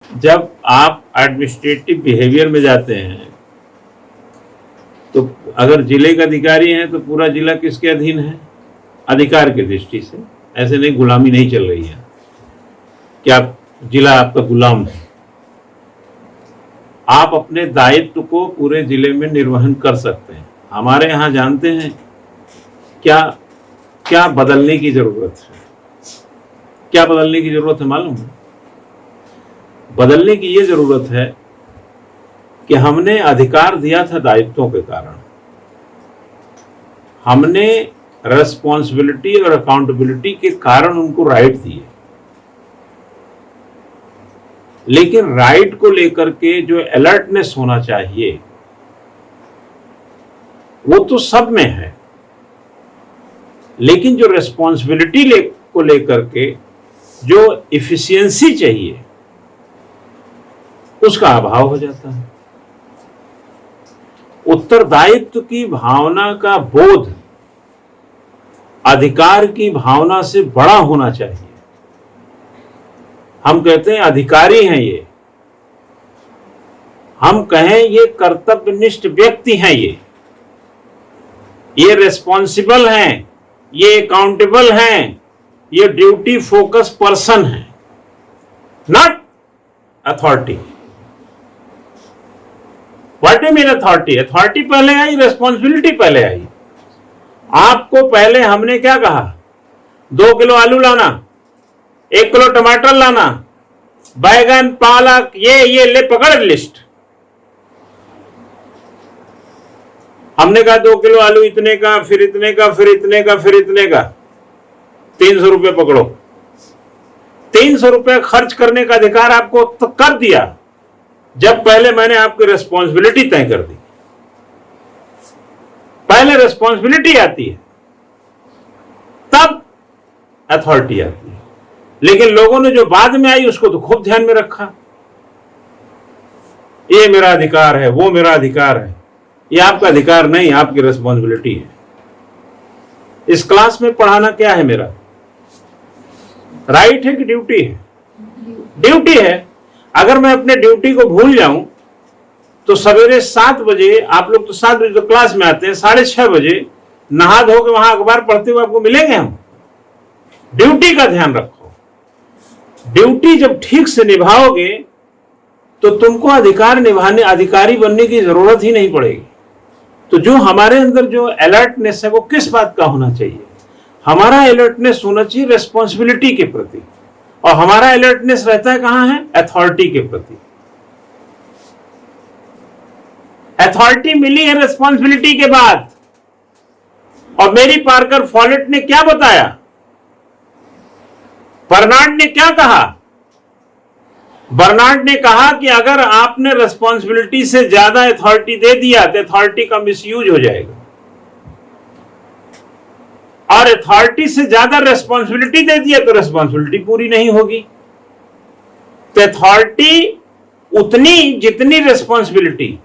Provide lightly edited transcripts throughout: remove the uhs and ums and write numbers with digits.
जब आप administrative behaviour में जाते हैं तो अगर जिले का अधिकारी हैं तो पूरा जिला किसके अधीन है? अधिकार की दृष्टि से। ऐसे नहीं, गुलामी नहीं चल रही है कि आप जिला आपका गुलाम है। आप अपने दायित्व को पूरे जिले में निर्वहन कर सकते हैं। हमारे यहाँ जानते हैं क्या क्या बदलने की जरूरत है? क्या बदलने की जरूरत है मालूम है? बदलने की ये जरूरत है कि हमने अधिकार दिया था दायित्वों के कारण, हमने रेस्पॉन्सिबिलिटी और अकाउंटेबिलिटी के कारण उनको राइट दिए, लेकिन राइट को लेकर के जो अलर्टनेस होना चाहिए वो तो सब में है, लेकिन जो रेस्पॉन्सिबिलिटी को लेकर के जो इफिशियंसी चाहिए उसका अभाव हो जाता है। उत्तरदायित्व की भावना का बोध अधिकार की भावना से बड़ा होना चाहिए। हम कहते हैं अधिकारी हैं ये, हम कहें ये कर्तव्यनिष्ठ व्यक्ति हैं, ये रेस्पॉन्सिबल हैं, ये अकाउंटेबल हैं, ये ड्यूटी फोकस पर्सन हैं, not authority. What do mean authority? Authority पहले आई, रेस्पॉन्सिबिलिटी पहले आई। आपको पहले हमने क्या कहा? 2 किलो आलू लाना, 1 किलो टमाटर लाना, बैगन, पालक, ये ले पकड़ लिस्ट। हमने कहा 2 किलो आलू इतने का, फिर इतने का, फिर इतने का, फिर इतने का, 300 रुपये पकड़ो। 300 रुपये खर्च करने का अधिकार आपको तो कर दिया जब पहले मैंने आपकी रेस्पॉन्सिबिलिटी तय कर दी। पहले रेस्पॉन्सिबिलिटी आती है तब अथॉरिटी आती है, लेकिन लोगों ने जो बाद में आई उसको तो खूब ध्यान में रखा, ये मेरा अधिकार है, वो मेरा अधिकार है। ये आपका अधिकार नहीं, आपकी रेस्पॉन्सिबिलिटी है। इस क्लास में पढ़ाना क्या है मेरा? राइट है कि ड्यूटी है? ड्यूटी है। अगर मैं अपने ड्यूटी को भूल जाऊं तो सवेरे 7 बजे, आप लोग तो 7 बजे तो क्लास में आते हैं, 6:30 बजे नहा धो के वहां अखबार पढ़ते हुए आपको मिलेंगे हम। ड्यूटी का ध्यान रखो। ड्यूटी जब ठीक से निभाओगे तो तुमको अधिकार निभाने, अधिकारी बनने की जरूरत ही नहीं पड़ेगी। तो जो हमारे अंदर जो अलर्टनेस है वो किस बात का होना चाहिए? हमारा अलर्टनेस होना चाहिए रेस्पॉन्सिबिलिटी के प्रति, और हमारा अलर्टनेस रहता है कहां है? अथॉरिटी के प्रति। अथॉरिटी मिली है रेस्पॉन्सिबिलिटी के बाद। और मेरी पार्कर फॉलेट ने क्या बताया? बर्नार्ड ने क्या कहा? बर्नार्ड ने कहा कि अगर आपने रेस्पॉन्सिबिलिटी से ज्यादा अथॉरिटी दे दिया तो अथॉरिटी का मिसयूज हो जाएगा, और अथॉरिटी से ज्यादा रेस्पॉन्सिबिलिटी दे दिया तो रेस्पॉन्सिबिलिटी पूरी नहीं होगी। तो अथॉरिटी उतनी जितनी रेस्पॉन्सिबिलिटी।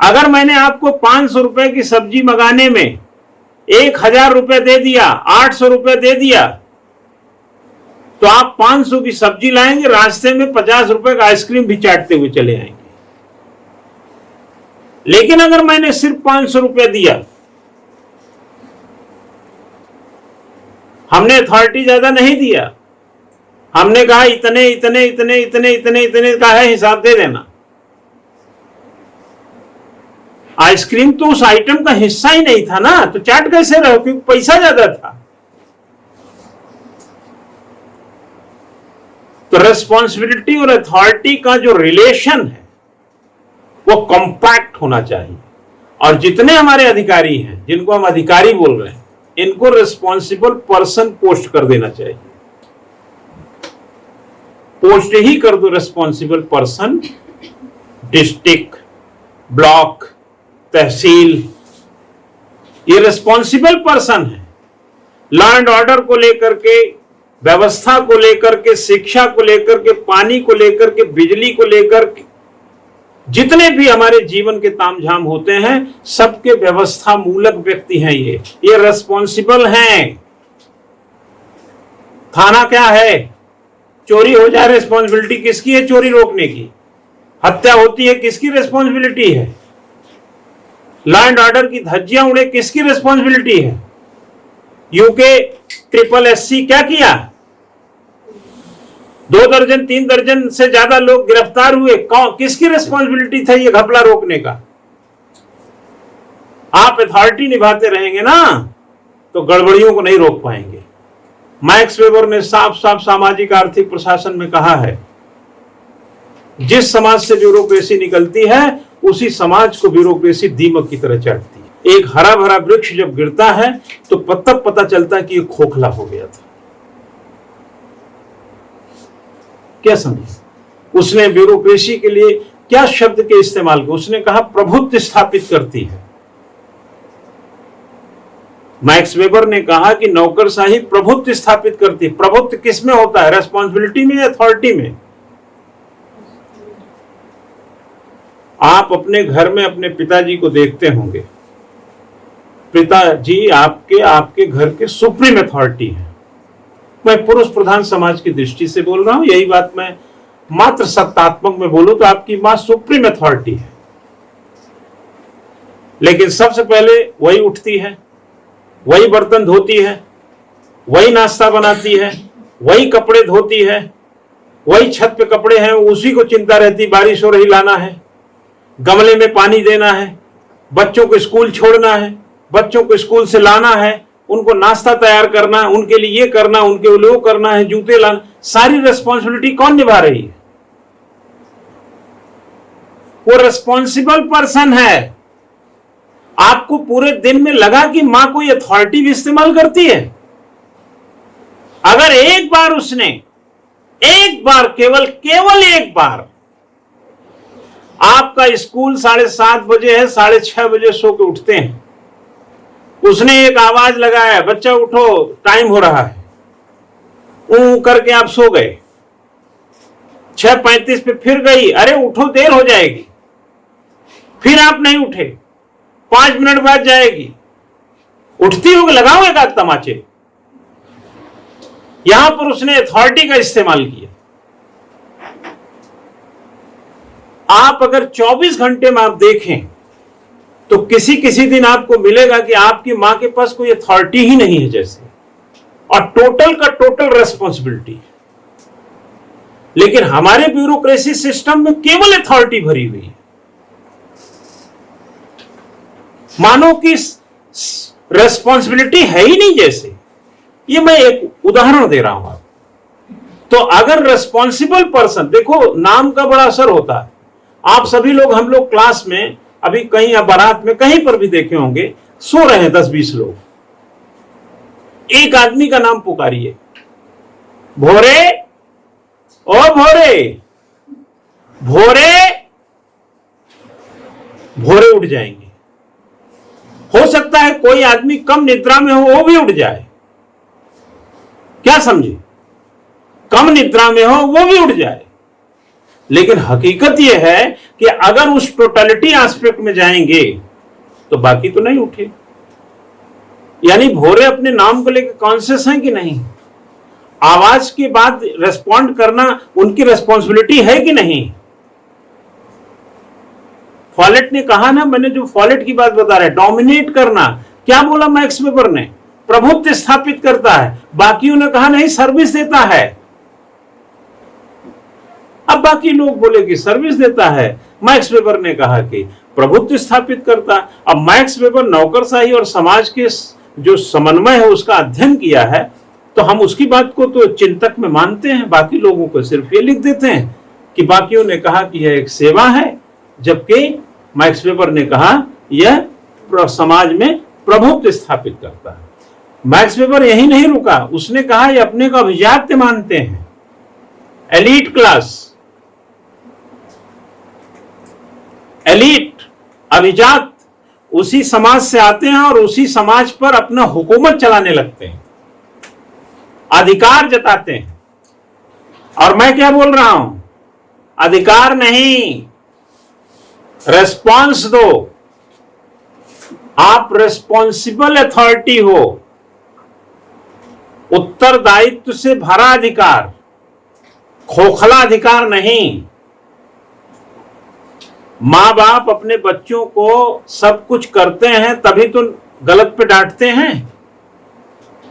अगर मैंने आपको 500 रुपए की सब्जी मंगाने में 1000 रुपए दे दिया, 800 रुपए दे दिया, तो आप 500 की सब्जी लाएंगे, रास्ते में 50 रुपए का आइसक्रीम भी चाटते हुए चले आएंगे। लेकिन अगर मैंने सिर्फ 500 रुपए दिया, हमने अथॉरिटी ज्यादा नहीं दिया, हमने कहा इतने इतने इतने इतने इतने इतने का है, हिसाब दे देना। आइसक्रीम तो उस आइटम का हिस्सा ही नहीं था ना, तो चाट कैसे रहो? क्योंकि पैसा ज्यादा था। तो रेस्पॉन्सिबिलिटी और अथॉरिटी का जो रिलेशन है वो कॉम्पैक्ट होना चाहिए। और जितने हमारे अधिकारी हैं, जिनको हम अधिकारी बोल रहे हैं, इनको रिस्पॉन्सिबल पर्सन पोस्ट कर देना चाहिए। पोस्ट ही कर दो रिस्पॉन्सिबल पर्सन। डिस्ट्रिक्ट, ब्लॉक, तहसील, ये रिस्पॉन्सिबल पर्सन है। लॉ एंड ऑर्डर को लेकर के, व्यवस्था को लेकर के, शिक्षा को लेकर के, पानी को लेकर के, बिजली को लेकर के, जितने भी हमारे जीवन के तामझाम होते हैं, सबके व्यवस्था मूलक व्यक्ति हैं ये रिस्पॉन्सिबल हैं। थाना क्या है? चोरी हो जाए रिस्पॉन्सिबिलिटी किसकी है? चोरी रोकने की। हत्या होती है किसकी रिस्पॉन्सिबिलिटी है? लॉ एंड ऑर्डर की धज्जियां उड़े किसकी रिस्पॉन्सिबिलिटी है? यूके ट्रिपल एससी क्या किया? 2 दर्जन 3 दर्जन से ज्यादा लोग गिरफ्तार हुए। किसकी रिस्पॉन्सिबिलिटी था ये घपला रोकने का? आप अथॉरिटी निभाते रहेंगे ना तो गड़बड़ियों को नहीं रोक पाएंगे। मैक्स वेबर ने साफ साफ सामाजिक आर्थिक प्रशासन में कहा है, जिस समाज से ब्यूरोक्रेसी निकलती है उसी समाज को ब्यूरोक्रेसी दीमक की तरह चाटती है। एक हरा भरा वृक्ष जब गिरता है तो तब पता चलता है कि ये खोखला हो गया था। क्या समझे? उसने ब्यूरोक्रेसी के लिए क्या शब्द के इस्तेमाल किए? उसने कहा प्रभुत्व स्थापित करती है। मैक्स वेबर ने कहा कि नौकरशाही प्रभुत्व स्थापित करती है। प्रभुत्व किसमें होता है? रेस्पॉन्सिबिलिटी में या अथॉरिटी में? आप अपने घर में अपने पिताजी को देखते होंगे। पिताजी आपके घर के सुप्रीम अथॉरिटी है। मैं पुरुष प्रधान समाज की दृष्टि से बोल रहा हूं। यही बात मैं मात्र सत्तात्मक में बोलूं तो आपकी मां सुप्रीम अथॉरिटी है। लेकिन सबसे पहले वही उठती है, वही बर्तन धोती है, वही नाश्ता बनाती है, वही कपड़े धोती है, वही छत पे कपड़े हैं उसी को चिंता रहती, बारिश हो रही लाना है, गमले में पानी देना है, बच्चों को स्कूल छोड़ना है, बच्चों को स्कूल से लाना है, उनको नाश्ता तैयार करना है, उनके लिए ये करना, उनके लिए वो करना है, जूते लाना। सारी रिस्पॉन्सिबिलिटी कौन निभा रही है? वो रिस्पॉन्सिबल पर्सन है। आपको पूरे दिन में लगा कि मां कोई अथॉरिटी भी इस्तेमाल करती है? अगर एक बार उसने केवल एक बार आपका स्कूल 7:30 बजे है, 6:30 बजे सो के उठते हैं, उसने एक आवाज लगाया, बच्चा उठो टाइम हो रहा है, ऊ करके आप सो गए। 6:35 पे फिर गई, अरे उठो देर हो जाएगी, फिर आप नहीं उठे, 5 मिनट बाद जाएगी, उठती होगी, लगाओ एक आध तमाचे। यहां पर उसने अथॉरिटी का इस्तेमाल किया। आप अगर 24 घंटे में आप देखें तो किसी दिन आपको मिलेगा कि आपकी मां के पास कोई अथॉरिटी ही नहीं है जैसे, और टोटल का टोटल रेस्पॉन्सिबिलिटी है। लेकिन हमारे ब्यूरोक्रेसी सिस्टम में केवल अथॉरिटी भरी हुई है, मानो कि रेस्पॉन्सिबिलिटी है ही नहीं जैसे। ये मैं एक उदाहरण दे रहा हूं आपको। तो अगर रेस्पॉन्सिबल पर्सन, देखो नाम का बड़ा असर होता है। आप सभी लोग, हम लोग क्लास में अभी कहीं या बारात में कहीं पर भी देखे होंगे, सो रहे हैं 10-20 लोग, एक आदमी का नाम पुकारिए, भोरे ओ भोरे, भोरे भोरे उठ जाएंगे। हो सकता है कोई आदमी कम निद्रा में हो, वो भी उठ जाए। क्या समझे? कम निद्रा में हो वो भी उठ जाए। लेकिन हकीकत यह है कि अगर उस टोटलिटी एस्पेक्ट में जाएंगे तो बाकी तो नहीं उठे। यानी भोरे अपने नाम को लेकर कॉन्शियस हैं कि नहीं? आवाज के बाद रेस्पॉन्ड करना उनकी रेस्पॉन्सिबिलिटी है कि नहीं? फॉलेट ने कहा ना, मैंने जो फॉलेट की बात बता रहा है, डोमिनेट करना। क्या बोला मैक्स वेबर ने? प्रभुत्व स्थापित करता है। बाकियों ने कहा नहीं, सर्विस देता है। अब बाकी लोग बोले कि सर्विस देता है, मैक्स वेबर ने कहा कि प्रभुत्व स्थापित करता है। अब मैक्स वेबर नौकरशाही और समाज के जो समन्वय है उसका अध्ययन किया है, तो हम उसकी बात को तो चिंतक में मानते हैं, बाकी लोगों को सिर्फ ये लिख देते हैं कि बाकियों ने कहा कि यह एक सेवा है, जबकि मैक्स वेबर ने कहा यह समाज में प्रभुत्व स्थापित करता है। मैक्स वेबर यही नहीं रुका, उसने कहा यह अपने को अभिजात्य मानते हैं, एलीट क्लास, एलीट अभिजात उसी समाज से आते हैं और उसी समाज पर अपना हुकूमत चलाने लगते हैं, अधिकार जताते हैं। और मैं क्या बोल रहा हूं? अधिकार नहीं, रेस्पॉन्स दो। आप रेस्पॉन्सिबल अथॉरिटी हो, उत्तरदायित्व से भरा अधिकार। खोखला अधिकार नहीं। माँ बाप अपने बच्चों को सब कुछ करते हैं तभी तो गलत पे डांटते हैं।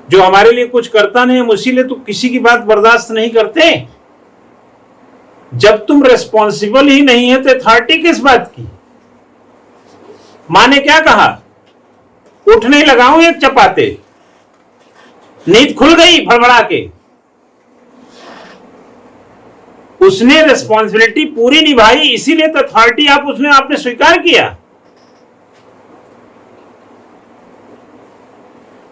जो हमारे लिए कुछ करता नहीं हम इसीलिए तो किसी की बात बर्दाश्त नहीं करते। जब तुम रिस्पॉन्सिबल ही नहीं है तो अथॉरिटी किस बात की। मां ने क्या कहा, उठने लगाऊं एक चपाते, नींद खुल गई फड़फड़ा के। उसने रिस्पॉन्सिबिलिटी पूरी निभाई, इसीलिए तो अथॉरिटी आपने स्वीकार किया।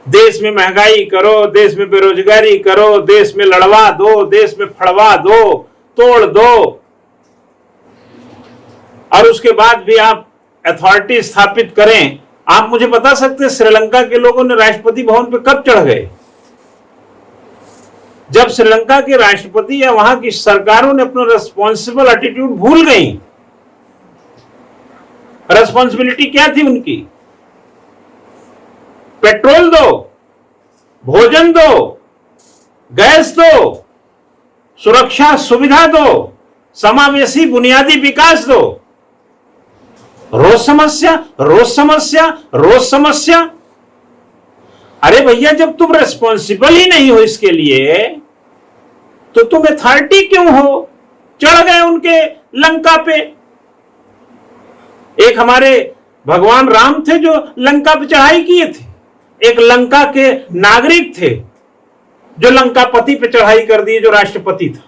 देश में महंगाई करो, देश में बेरोजगारी करो, देश में लड़वा दो, देश में फड़वा दो, तोड़ दो, और उसके बाद भी आप अथॉरिटी स्थापित करें। आप मुझे बता सकते हैं श्रीलंका के लोगों ने राष्ट्रपति भवन पे कब चढ़ गए? जब श्रीलंका के राष्ट्रपति या वहां की सरकारों ने अपना रिस्पॉन्सिबल एटीट्यूड भूल गई। रिस्पॉन्सिबिलिटी क्या थी उनकी? पेट्रोल दो, भोजन दो, गैस दो, सुरक्षा सुविधा दो, समावेशी बुनियादी विकास दो। रोज समस्या, रोज समस्या, रोज समस्या। अरे भैया, जब तुम रिस्पॉन्सिबल ही नहीं हो इसके लिए तो तुम अथॉरिटी क्यों हो? चढ़ गए उनके लंका पे। एक हमारे भगवान राम थे जो लंका पे चढ़ाई किए थे, एक लंका के नागरिक थे जो लंकापति पे चढ़ाई कर दिए, जो राष्ट्रपति था।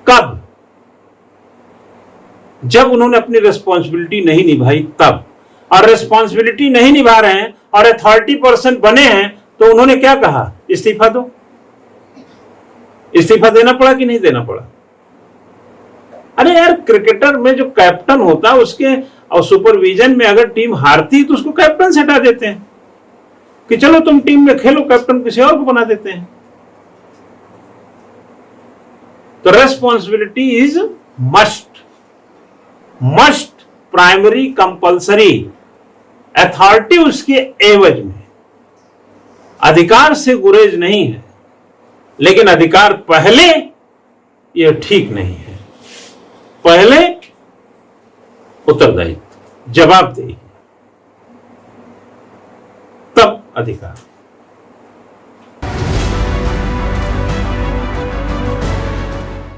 कब? जब उन्होंने अपनी रिस्पॉन्सिबिलिटी नहीं निभाई तब। और रिस्पॉन्सिबिलिटी नहीं निभा रहे हैं और अथॉरिटी पर्सन बने हैं तो उन्होंने क्या कहा? इस्तीफा दो। इस्तीफा देना पड़ा कि नहीं देना पड़ा? अरे यार, क्रिकेटर में जो कैप्टन होता है उसके और सुपरविजन में अगर टीम हारती तो उसको कैप्टन से हटा देते हैं कि चलो तुम टीम में खेलो, कैप्टन किसी और को बना देते हैं। तो responsibility is must, must, primary, compulsory. Authority उसके एवज में, अधिकार से गुरेज नहीं है, लेकिन अधिकार पहले यह ठीक नहीं है। पहले उत्तरदायित्व, जवाबदेही, तब अधिकार।